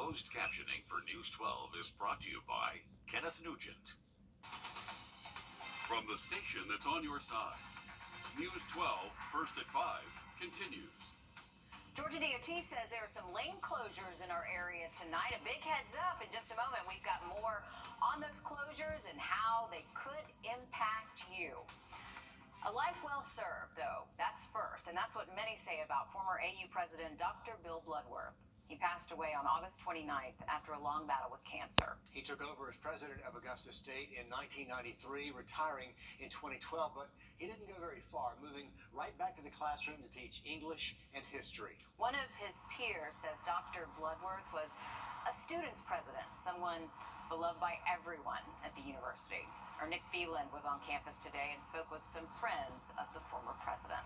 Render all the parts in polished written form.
Closed captioning for News 12 is brought to you by Kenneth Nugent. From the station that's on your side, News 12, first at 5, continues. Georgia DOT says there are some lane closures in our area tonight. A big heads up in just a moment. We've got more on those closures and how they could impact you. A life well served, though, that's first, and that's what many say about former AU President Dr. Bill Bloodworth. He passed away on August 29th after a long battle with cancer. He took over as president of Augusta State in 1993, retiring in 2012, but he didn't go very far, moving right back to the classroom to teach English and history. One of his peers says Dr. Bloodworth was a student's president, someone beloved by everyone at the university. Our Nick Beeland was on campus today and spoke with some friends of the former president.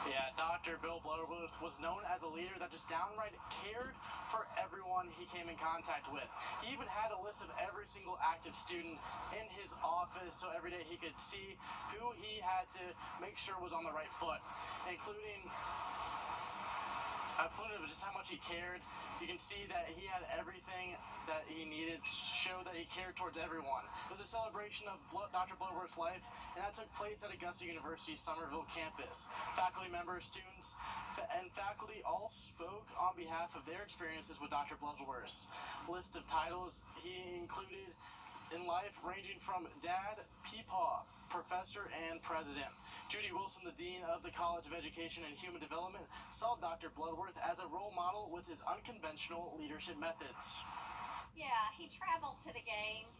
Yeah, Dr. Bill Bloodworth was known as a leader that just downright cared for everyone he came in contact with. He even had a list of every single active student in his office, so every day he could see who he had to make sure was on the right foot, including just how much he cared. You can see that he had everything that he needed to show that he cared towards everyone. It was a celebration of Dr. Bloodworth's life, and that took place at Augusta University's Somerville campus. Faculty members, students, and faculty all spoke on behalf of their experiences with Dr. Bloodworth's list of titles he included in life, ranging from Dad, Peepaw, Professor, and President. Judy Wilson, the Dean of the College of Education and Human Development, saw Dr. Bloodworth as a role model with his unconventional leadership methods. Yeah, he traveled to the games.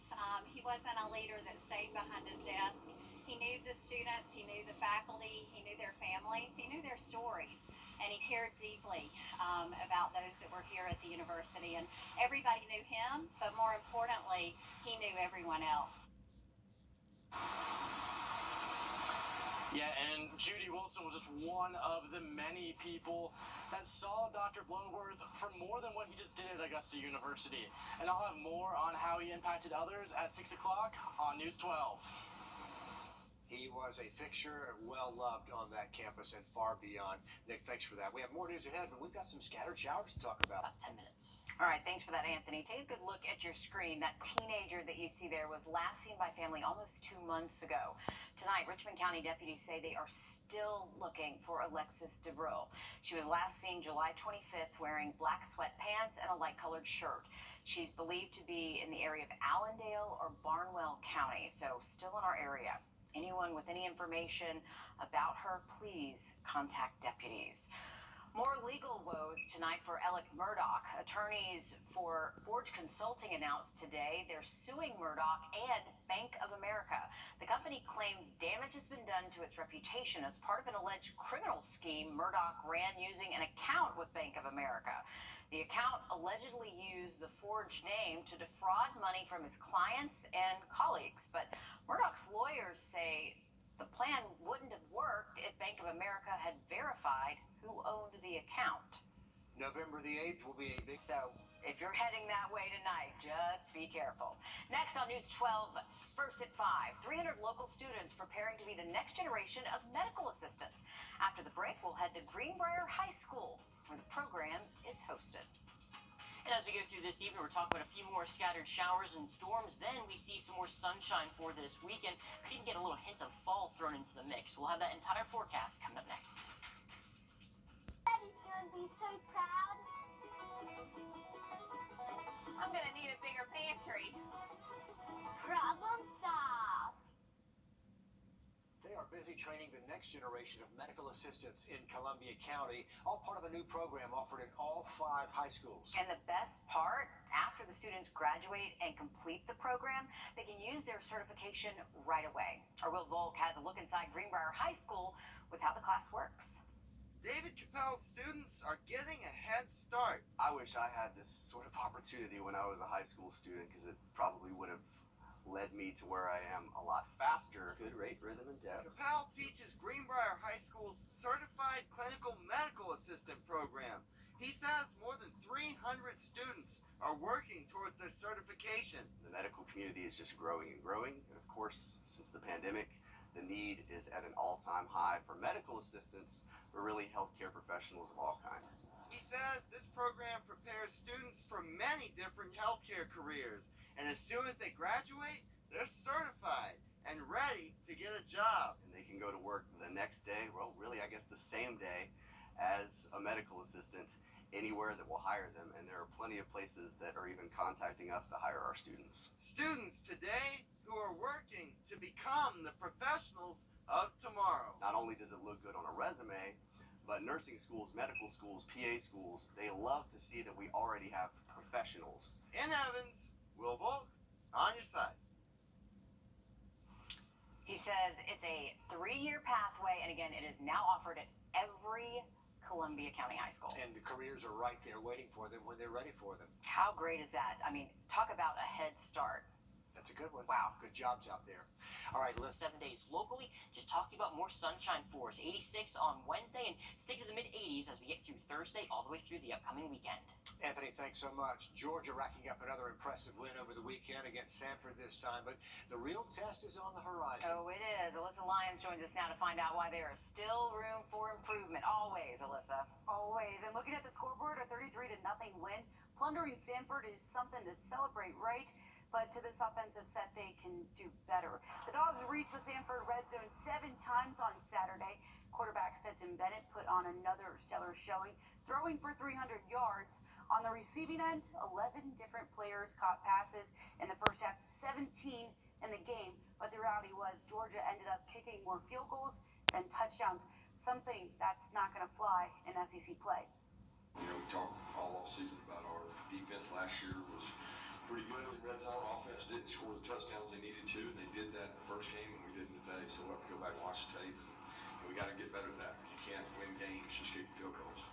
He wasn't a leader that stayed behind his desk. He knew the students, he knew the faculty, he knew their families, he knew their stories, and he cared deeply about those that were here at the university. And everybody knew him, but more importantly, he knew everyone else. Yeah, and Judy Wilson was just one of the many people that saw Dr. Bloodworth for more than what he just did at Augusta University. And I'll have more on how he impacted others at 6 o'clock on News 12. He was a fixture, well-loved on that campus and far beyond. Nick, thanks for that. We have more news ahead, but we've got some scattered showers to talk about. About 10 minutes. All right, thanks for that, Anthony. Take a good look at your screen. That teenager that you see there was last seen by family almost 2 months ago. Tonight, Richmond County deputies say they are still looking for Alexis DeBrill. She was last seen July 25th wearing black sweatpants and a light-colored shirt. She's believed to be in the area of Allendale or Barnwell County, so still in our area. Anyone with any information about her, please contact deputies. More legal woes tonight for Alec Murdaugh. Attorneys for Forge Consulting announced today they're suing Murdaugh and Bank of America. The company claims damage has been done to its reputation as part of an alleged criminal scheme Murdaugh ran using an account with Bank of America. The account allegedly used the Forge name to defraud money from his clients and colleagues, but Murdaugh's lawyers say the plan wouldn't have worked if Bank of America had verified who owned the account. November the 8th will be a big... So, if you're heading that way tonight, just be careful. Next on News 12, first at 5, 300 local students preparing to be the next generation of medical assistants. After the break, we'll head to Greenbrier High School, where the program is hosted. And as we go through this evening, we're talking about a few more scattered showers and storms. Then we see some more sunshine for this weekend. We can get a little hints of fall thrown into the mix. We'll have that entire forecast coming up next. Daddy's gonna be so proud. I'm gonna need a bigger pantry. Problem solved. They are busy training the next generation of medical assistants in Columbia County, all part of a new program offered in all 5 high schools. And the best part, after the students graduate and complete the program, they can use their certification right away. Our Will Volk has a look inside Greenbrier High School with how the class works. David Chappelle's students are getting a head start. I wish I had this sort of opportunity when I was a high school student, because it probably would have led me to where I am a lot faster. Good rate, rhythm, and depth. Chappelle teaches Greenbrier High School's Certified Clinical Medical Assistant program. He says more than 300 students are working towards their certification. The medical community is just growing and growing. And of course, since the pandemic, the need is at an all-time high for medical assistants, but really healthcare professionals of all kinds. He says says this program prepares students for many different healthcare careers, and as soon as they graduate, they're certified and ready to get a job. And they can go to work the next day, well, really, I guess the same day as a medical assistant anywhere that will hire them. And there are plenty of places that are even contacting us to hire our students. Students today who are working to become the professionals of tomorrow. Not only does it look good on a resume, but nursing schools, medical schools, PA schools, they love to see that we already have professionals. In Evans, Will Volk, on your side. He says it's a 3-year pathway, and again, it is now offered at every Columbia County High School. And the careers are right there waiting for them when they're ready for them. How great is that? I mean, talk about a head start. That's a good one. Wow. Good jobs out there. All right, let's 7 days locally, just talking about more sunshine for us. 86 on Wednesday and stick to the mid-80s as we get through Thursday all the way through the upcoming weekend. Anthony, thanks so much. Georgia racking up another impressive win over the weekend against Samford this time, but the real test is on the horizon. Oh, it is. Alyssa Lyons joins us now to find out why there is still room for improvement. Always, Alyssa. Always. And looking at the scoreboard, a 33-0 win. Plundering Sanford is something to celebrate, right? But to this offensive set, they can do better. The Dogs reached the Sanford red zone 7 times on Saturday. Quarterback Stetson Bennett put on another stellar showing, throwing for 300 yards. On the receiving end, 11 different players caught passes in the first half, 17 in the game. But the reality was Georgia ended up kicking more field goals than touchdowns, something that's not going to fly in SEC play. You know, we talked all off season about our defense last year was pretty good in red zone. Offense didn't score the touchdowns they needed to, and they did that in the first game, and we didn't today. So we'll have to go back and watch the tape, and we got to get better at that. You can't win games just kicking field goals.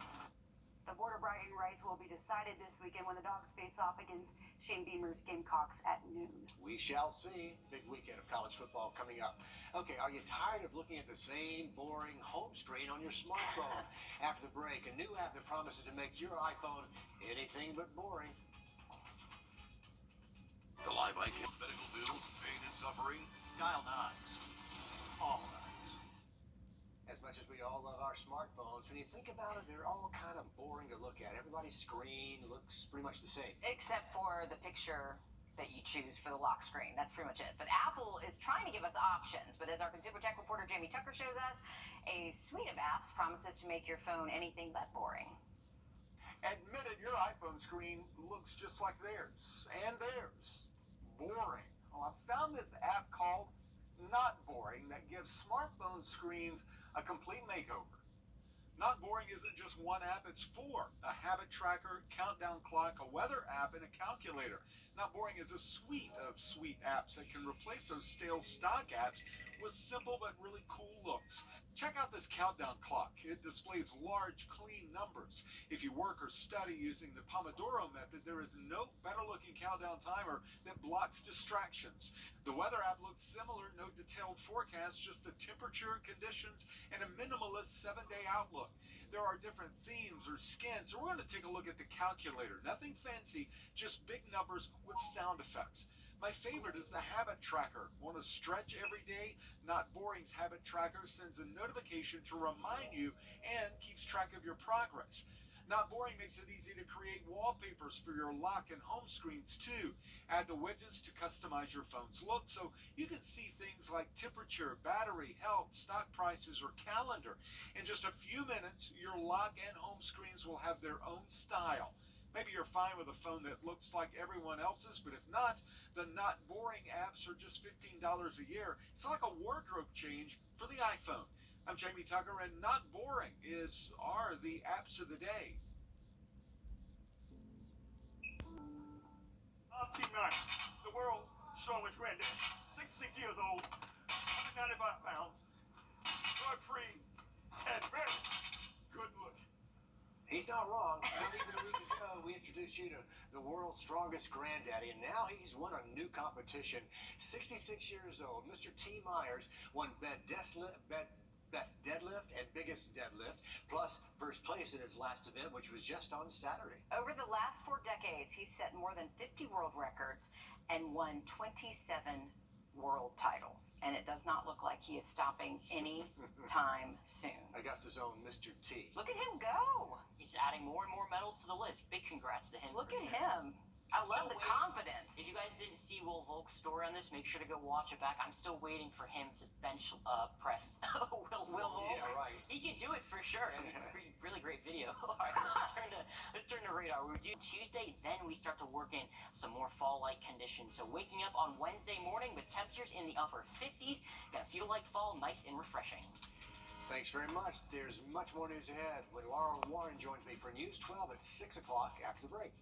The Board of Bragging Rights will be decided this weekend when the Dogs face off against Shane Beamer's Gamecocks at noon. We shall see. Big weekend of college football coming up. Okay, are you tired of looking at the same boring home screen on your smartphone? After the break, a new app that promises to make your iPhone anything but boring. The Live Icon. Medical bills, pain and suffering. Dial 9s. All 9s. As much as we all love our smartphones, when you think about it, they're all kind of boring to look at. Everybody's screen looks pretty much the same. Except for the picture that you choose for the lock screen. That's pretty much it. But Apple is trying to give us options. But as our consumer tech reporter Jamie Tucker shows us, a suite of apps promises to make your phone anything but boring. Admit it, your iPhone screen looks just like theirs. And theirs. Boring. Well, I found this app called Not Boring that gives smartphone screens a complete makeover. Not Boring isn't just one app, it's 4. A habit tracker, countdown clock, a weather app, and a calculator. Not Boring is a suite of sweet apps that can replace those stale stock apps with simple but really cool looks. Check out this countdown clock. It displays large, clean numbers. If you work or study using the Pomodoro method, there is no better-looking countdown timer that blocks distractions. The weather app looks similar, no detailed forecast, just the temperature, conditions, and a minimalist 7-day outlook. There are different themes or skins, so we're going to take a look at the calculator. Nothing fancy, just big numbers with sound effects. My favorite is the habit tracker. Want to stretch every day? Not Boring's habit tracker sends a notification to remind you and keeps track of your progress. Not Boring makes it easy to create wallpapers for your lock and home screens too. Add the widgets to customize your phone's look so you can see things like temperature, battery, health, stock prices, or calendar. In just a few minutes, your lock and home screens will have their own style. Maybe you're fine with a phone that looks like everyone else's, but if not, the Not Boring apps are just $15 a year. It's like a wardrobe change for the iPhone. I'm Jamie Tucker, and Not Boring are the apps of the day. I'm T9, the world's strongest granddad. 66 years old, 195 pounds, drug-free, and very good looking. He's not wrong. Not even a week ago, we introduced you to the world's strongest granddaddy, and now he's won a new competition. 66 years old, Mr. T. Myers won best deadlift and biggest deadlift, plus first place in his last event, which was just on Saturday. Over the last 4 decades, he's set more than 50 world records and won 27 world titles, and it does not look like he is stopping any time soon. Augusta's own Mr. T. Look at him go. He's adding more and more medals to the list. Big congrats to him. Look at him. I love the confidence. If you guys didn't see Will Volk's story on this, make sure to go watch it back. I'm still waiting for him to bench press Will Volk. Yeah, right. He can do it for sure. I mean, really great video. All right, let's turn to radar. We do Tuesday, then we start to work in some more fall-like conditions. So waking up on Wednesday morning with temperatures in the upper 50s, gonna feel like fall, nice and refreshing. Thanks very much. There's much more news ahead when Laura Warren joins me for News 12 at 6 o'clock after the break.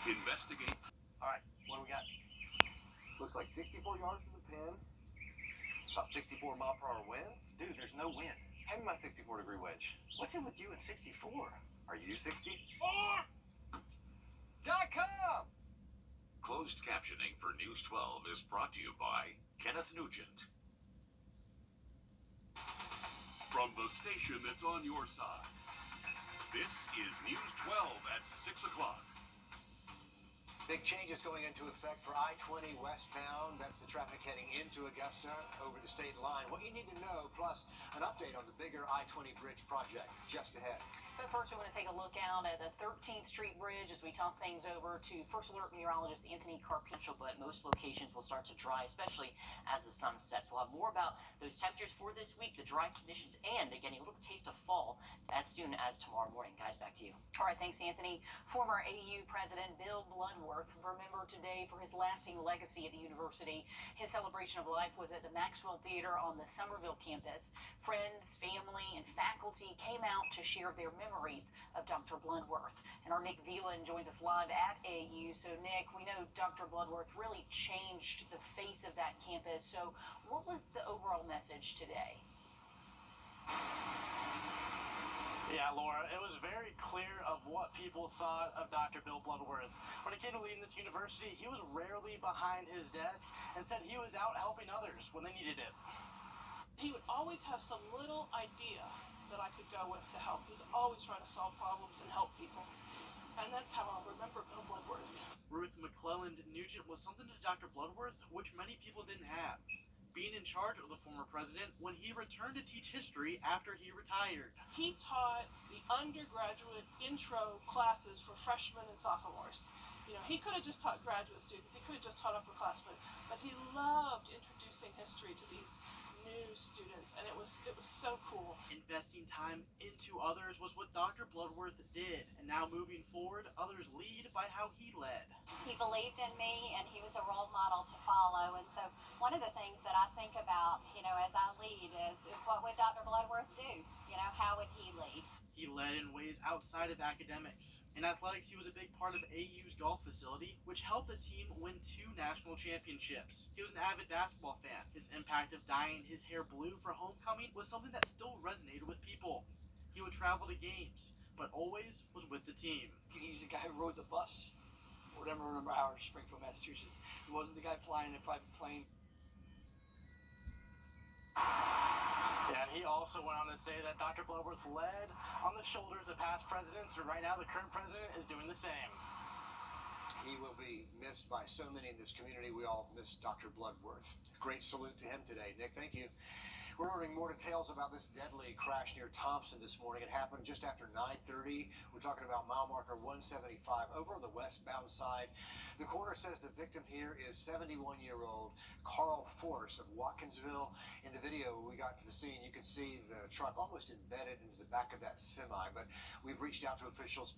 Investigate. All right, what do we got? Looks like 64 yards from the pin. About 64 mile per hour winds. Dude, there's no wind. Hand me my 64-degree wedge. What's it with you at 64? Are you 60? .com! Closed captioning for News 12 is brought to you by Kenneth Nugent. From the station that's on your side, this is News 12 at 6 o'clock. Big changes going into effect for I-20 westbound. That's the traffic heading into Augusta over the state line. What you need to know, plus an update on the bigger I-20 bridge project just ahead. But first, we want to take a look out at the 13th Street Bridge as we toss things over to First Alert meteorologist Anthony Carpentier. But most locations will start to dry, especially as the sun sets. We'll have more about those temperatures for this week, the dry conditions, and getting a little taste of fall as soon as tomorrow morning. Guys, back to you. All right, thanks, Anthony. Former AU President Bill Bloodworth, remembered today for his lasting legacy at the university. His celebration of life was at the Maxwell Theater on the Somerville campus. Friends, family, and faculty came out to share their memories of Dr. Bloodworth. And our Nick Velan joins us live at AU. So, Nick, we know Dr. Bloodworth really changed the face of that campus. So, what was the overall message today? Yeah, Laura, it was very clear of what people thought of Dr. Bill Bloodworth. When it came to leading this university, he was rarely behind his desk and said he was out helping others when they needed it. He would always have some little idea that I could go with to help. He was always trying to solve problems and help people. And that's how I'll remember Bill Bloodworth. Ruth McClelland Nugent was something to Dr. Bloodworth which many people didn't have. Being in charge of the former president when he returned to teach history after he retired. He taught the undergraduate intro classes for freshmen and sophomores. You know, he could have just taught graduate students, he could have just taught upperclassmen, but he loved introducing history to these new students, and it was so cool. Investing time into others was what Dr. Bloodworth did, and now moving forward, others lead by how he led. He believed in me, and he was a role model to follow. And so one of the things that I think about, you know, as I lead is what would Dr. Bloodworth do? You know, how would he lead? He led in ways outside of academics. In athletics, he was a big part of AU's golf facility, which helped the team win 2 national championships. He was an avid basketball fan. His impact of dyeing his hair blue for homecoming was something that still resonated with people. He would travel to games, but always was with the team. He's the guy who rode the bus, whatever number of hours, Springfield, Massachusetts. He wasn't the guy flying in a private plane. Yeah, and he also went on to say that Dr. Bloodworth led on the shoulders of past presidents, and right now the current president is doing the same. He will be missed by so many in this community. We all miss Dr. Bloodworth. Great salute to him today. Nick, thank you. We're learning more details about this deadly crash near Thompson this morning. It happened just after 9:30. We're talking about mile marker 175 over on the westbound side. The coroner says the victim here is 71-year-old Carl Force of Watkinsville. In the video, we got to the scene, you can see the truck almost embedded into the back of that semi. But we've reached out to officials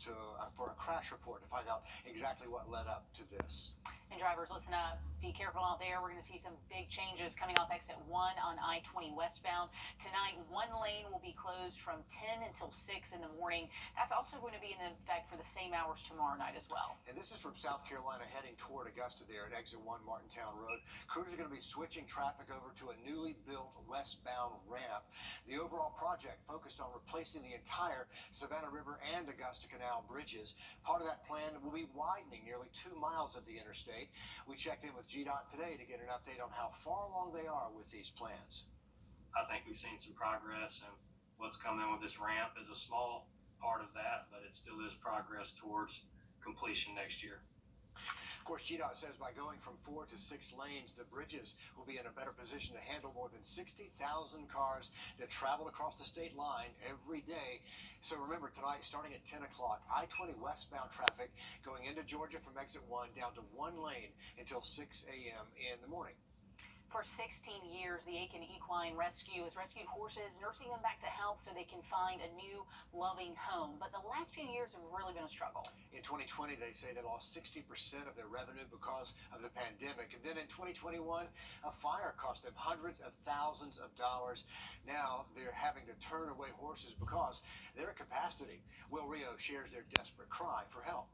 for a crash report to find out exactly what led up to this. And drivers, listen up. Be careful out there. We're going to see some big changes coming off exit 1 on I-20 westbound. Tonight, one lane will be closed from 10 until 6 in the morning. That's also going to be in effect for the same hours tomorrow night as well. And this is from South Carolina heading toward Augusta there at exit 1 Martintown Road. Crews are going to be switching traffic over to a newly built westbound ramp. The overall project focused on replacing the entire Savannah River and Augusta Canal bridges. Part of that plan will be widening nearly 2 miles of the interstate. We checked in with GDOT today to get an update on how far along they are with these plans. I think we've seen some progress, and what's coming with this ramp is a small part of that, but it still is progress towards completion next year. Of course, GDOT says by going from 4 to 6 lanes, the bridges will be in a better position to handle more than 60,000 cars that travel across the state line every day. So remember, tonight, starting at 10 o'clock, I-20 westbound traffic going into Georgia from exit 1 down to 1 lane until 6 a.m. in the morning. For 16 years, the Aiken Equine Rescue has rescued horses, nursing them back to health so they can find a new, loving home. But the last few years have really been a struggle. In 2020, they say they lost 60% of their revenue because of the pandemic. And then in 2021, a fire cost them hundreds of thousands of dollars. Now they're having to turn away horses because they're at capacity. Wrdw shares their desperate cry for help.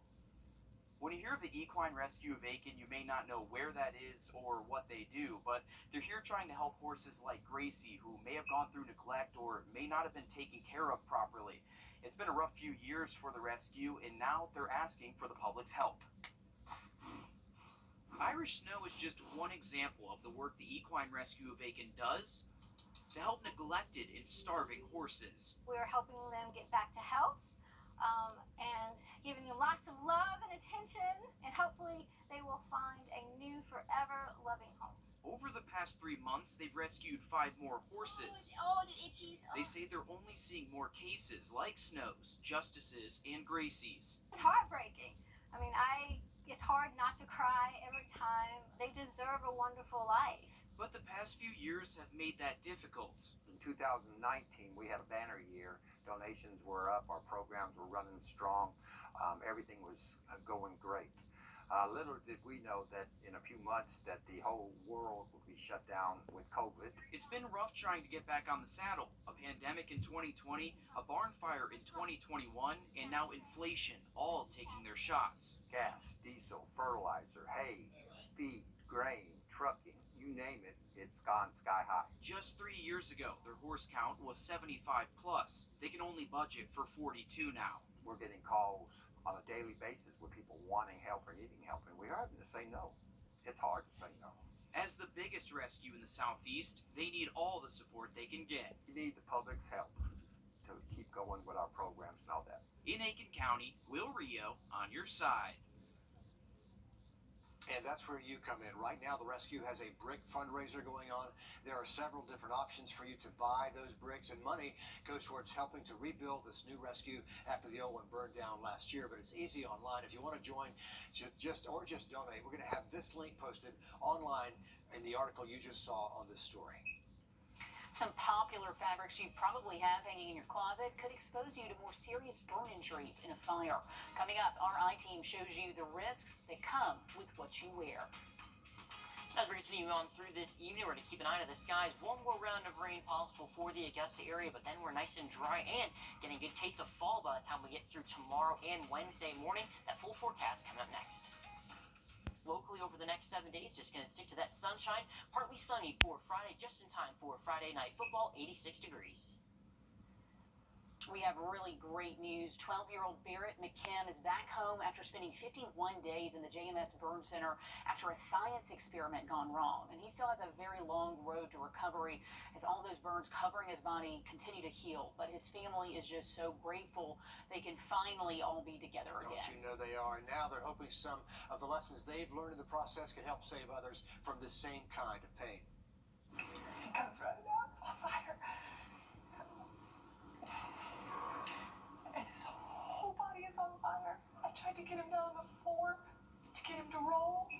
When you hear of the Equine Rescue of Aiken, you may not know where that is or what they do, but they're here trying to help horses like Gracie, who may have gone through neglect or may not have been taken care of properly. It's been a rough few years for the rescue, and now they're asking for the public's help. Irish Snow is just one example of the work the Equine Rescue of Aiken does to help neglected and starving horses. We're helping them get back to health and giving them lots of love and attention, and hopefully they will find a new, forever loving home. Over the past 3 months, they've rescued 5 more horses. Oh, the itchies. Oh. They say they're only seeing more cases like Snow's, Justice's, and Gracie's. It's heartbreaking. I mean, it's hard not to cry every time. They deserve a wonderful life. But the past few years have made that difficult. In 2019, we had a banner year. Donations were up. Our programs were running strong. Everything was going great. Little did we know that in a few months that the whole world would be shut down with COVID. It's been rough trying to get back on the saddle. A pandemic in 2020, a barn fire in 2021, and now inflation, all taking their shots. Gas, diesel, fertilizer, hay, feed, grain, trucking, you name it, it's gone sky high. Just 3 years ago, their horse count was 75 plus. They can only budget for 42 now. We're getting calls on a daily basis with people wanting help or needing help, and we're having to say no. It's hard to say no. As the biggest rescue in the Southeast, they need all the support they can get. We need the public's help to keep going with our programs and all that. In Aiken County, Wrdw on your side. And that's where you come in. Right now, the rescue has a brick fundraiser going on. There are several different options for you to buy those bricks, and money goes towards helping to rebuild this new rescue after the old one burned down last year. But it's easy online. If you want to join, just donate. We're going to have this link posted online in the article you just saw on this story. Some popular fabrics you probably have hanging in your closet could expose you to more serious burn injuries in a fire. Coming up, our I-Team shows you the risks that come with what you wear. As we're continuing on through this evening, we're going to keep an eye on the skies. One more round of rain possible for the Augusta area, but then we're nice and dry and getting a good taste of fall by the time we get through tomorrow and Wednesday morning. That full forecast coming up next. Locally over the next 7 days, just going to stick to that sunshine. Partly sunny for Friday, just in time for Friday night football, 86 degrees. We have really great news. 12-year-old Barrett McKim is back home after spending 51 days in the JMS Burn Center after a science experiment gone wrong. And he still has a very long road to recovery as all those burns covering his body continue to heal. But his family is just so grateful they can finally all be together again. Don't you know they are? And now they're hoping some of the lessons they've learned in the process can help save others from the same kind of pain. He comes running out on fire. And his whole body is on fire. I tried to get him down on the floor to get him to roll,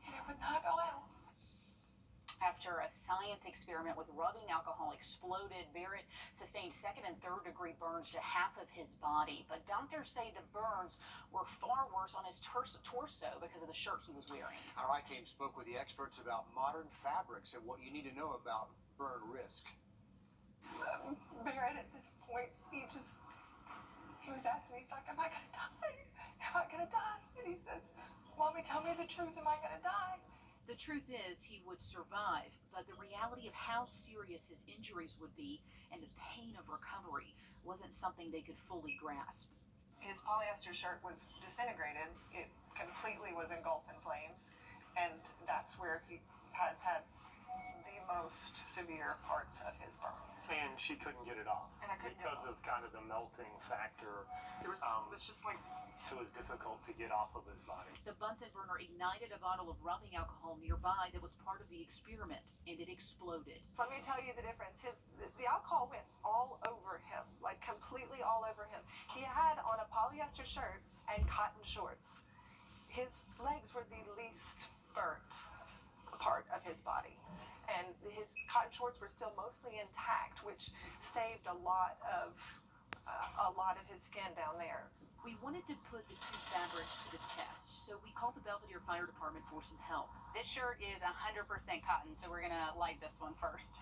and it would not go out. After a science experiment with rubbing alcohol exploded, Barrett sustained 2nd and 3rd degree burns to half of his body. But doctors say the burns were far worse on his torso because of the shirt he was wearing. Our I-Team spoke with the experts about modern fabrics and what you need to know about burn risk. Barrett, at this point, he was asking me, he's like, am I going to die? Am I going to die? And he says, Mommy, tell me the truth, am I going to die? The truth is he would survive, but the reality of how serious his injuries would be and the pain of recovery wasn't something they could fully grasp. His polyester shirt was disintegrated. It completely was engulfed in flames, and that's where he has had the most severe parts of his burn. And she couldn't get it off And I couldn't because of kind of the melting factor. The was just like It was difficult to get off of his body. The Bunsen burner ignited a bottle of rubbing alcohol nearby that was part of the experiment, and it exploded. Let me tell you the difference. The alcohol went all over him, like completely all over him. He had on a polyester shirt and cotton shorts. His legs were the least burnt part of his body. And his cotton shorts were still mostly intact, which saved a lot of his skin down there. We wanted to put the two fabrics to the test, so we called the Belvedere Fire Department for some help. This shirt is 100% cotton, so we're gonna light this one first.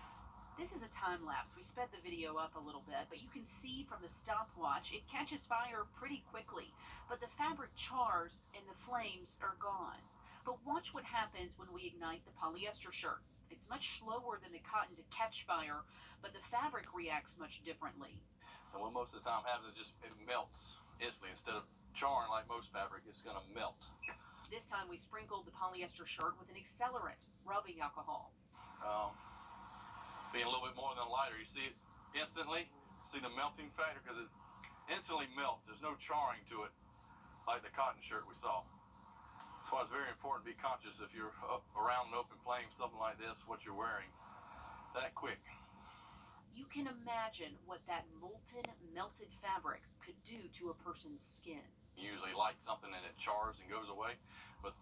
This is a time lapse. We sped the video up a little bit, but you can see from the stopwatch it catches fire pretty quickly, but the fabric chars and the flames are gone. But watch what happens when we ignite the polyester shirt. It's much slower than the cotton to catch fire, but the fabric reacts much differently. And what most of the time happens is it melts instantly. Instead of charring like most fabric, it's going to melt. This time we sprinkled the polyester shirt with an accelerant, rubbing alcohol. Being a little bit more than a lighter, you see it instantly, see the melting factor, because it instantly melts. There's no charring to it like the cotton shirt we saw. That's why it's very important to be conscious if you're around an open flame, something like this, what you're wearing that quick. You can imagine what that molten, melted fabric could do to a person's skin. You usually light something and it chars and goes away, but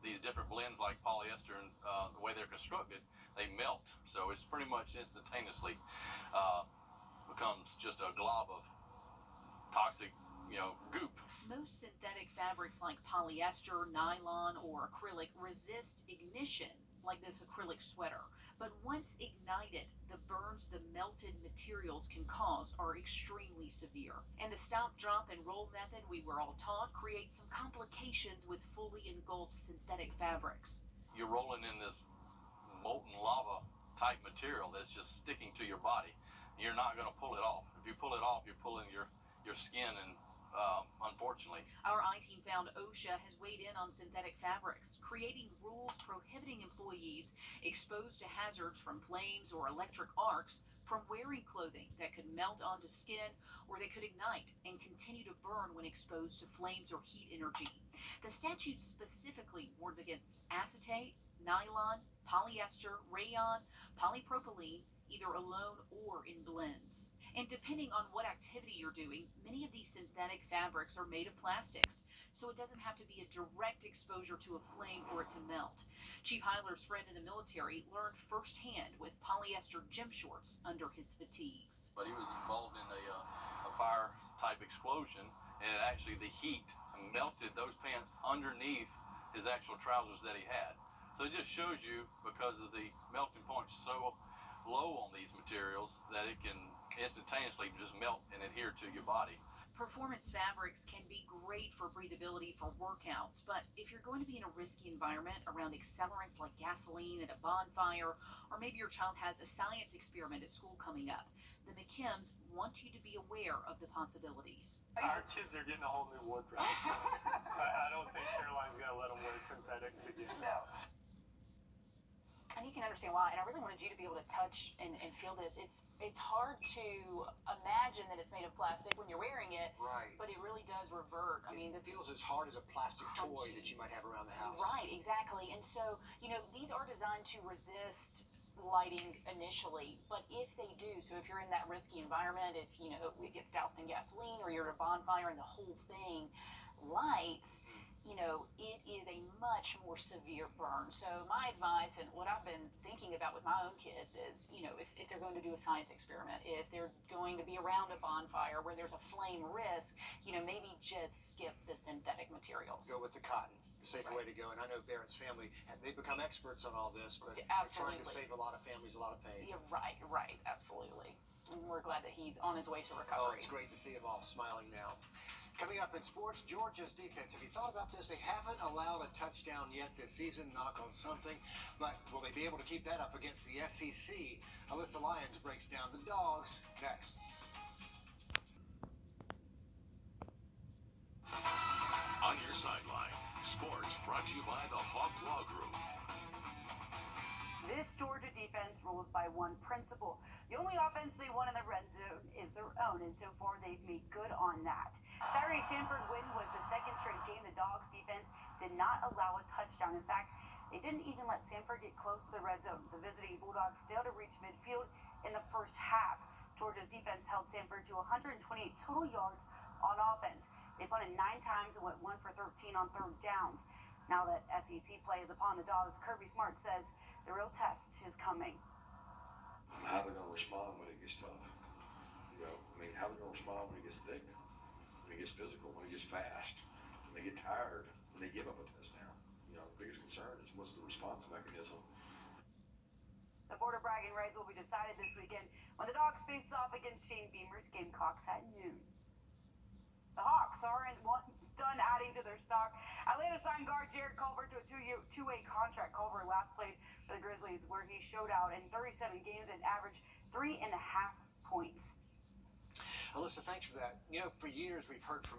these different blends like polyester and the way they're constructed, they melt. So it's pretty much instantaneously becomes just a glob of toxic, goop. Most synthetic fabrics like polyester, nylon, or acrylic resist ignition, like this acrylic sweater. But once ignited, the burns the melted materials can cause are extremely severe. And the stop, drop, and roll method we were all taught creates some complications with fully engulfed synthetic fabrics. You're rolling in this molten lava type material that's just sticking to your body. You're not going to pull it off. If you pull it off, you're pulling your skin, and unfortunately. Our I-team found OSHA has weighed in on synthetic fabrics, creating rules prohibiting employees exposed to hazards from flames or electric arcs from wearing clothing that could melt onto skin or they could ignite and continue to burn when exposed to flames or heat energy. The statute specifically warns against acetate, nylon, polyester, rayon, polypropylene, either alone or in blends. And depending on what activity you're doing, many of these synthetic fabrics are made of plastics, so it doesn't have to be a direct exposure to a flame for it to melt. Chief Heiler's friend in the military learned firsthand with polyester gym shorts under his fatigues. But he was involved in a fire type explosion, and the heat melted those pants underneath his actual trousers that he had. So it just shows you, because of the melting point so low on these materials, that it can instantaneously just melt and adhere to your body. Performance fabrics can be great for breathability for workouts, but if you're going to be in a risky environment around accelerants like gasoline at a bonfire, or maybe your child has a science experiment at school coming up, the McKims want you to be aware of the possibilities. Our kids are getting a whole new wardrobe. I don't think Caroline's going to let them wear synthetics again. No. And you can understand why. And I really wanted you to be able to touch and feel this. It's hard to imagine that it's made of plastic when you're wearing it, right? But it really does revert. I mean, this feels as hard as a plastic toy that you might have around the house. Right, exactly. And so, these are designed to resist lighting initially, but if they do, so if you're in that risky environment, if it gets doused in gasoline or you're at a bonfire and the whole thing lights, it is a much more severe burn. So my advice, and what I've been thinking about with my own kids is, if they're going to do a science experiment, if they're going to be around a bonfire where there's a flame risk, maybe just skip the synthetic materials. Go with the cotton. The safer way to go. And I know Barrett's family, they've become experts on all this, but they're trying to save a lot of families a lot of pain. Yeah, right, absolutely. And we're glad that he's on his way to recovery. Oh, it's great to see them all smiling now. Coming up in sports, Georgia's defense. Have you thought about this? They haven't allowed a touchdown yet this season, knock on something, but will they be able to keep that up against the SEC? Alyssa Lyons breaks down the Dogs next. On your sideline, sports brought to you by the Hawk Law Group. This Georgia defense rules by one principle. The only offense they want in the red zone is their own, and so far they've made good on that. Saturday's Sanford win was the second straight game the Dogs defense did not allow a touchdown. In fact, they didn't even let Sanford get close to the red zone. The visiting Bulldogs failed to reach midfield in the first half. Georgia's defense held Sanford to 128 total yards on offense. They punted 9 times and went 1 for 13 on third downs. Now that SEC play is upon the Dogs, Kirby Smart says the real test is coming. How they're going to respond when it gets tough. How they're going to respond when it gets thick, when it gets physical, when it gets fast, when they get tired, when they give up a touchdown. The biggest concern is what's the response mechanism. The Board of Bragging Rights will be decided this weekend when the Dogs face off against Shane Beamer's Gamecocks at noon. The Hawks aren't done adding to their stock. Atlanta signed guard Jared Culver to a two-way contract. Culver last played for the Grizzlies, where he showed out in 37 games and averaged 3.5 points. Alyssa, thanks for that. For years we've heard from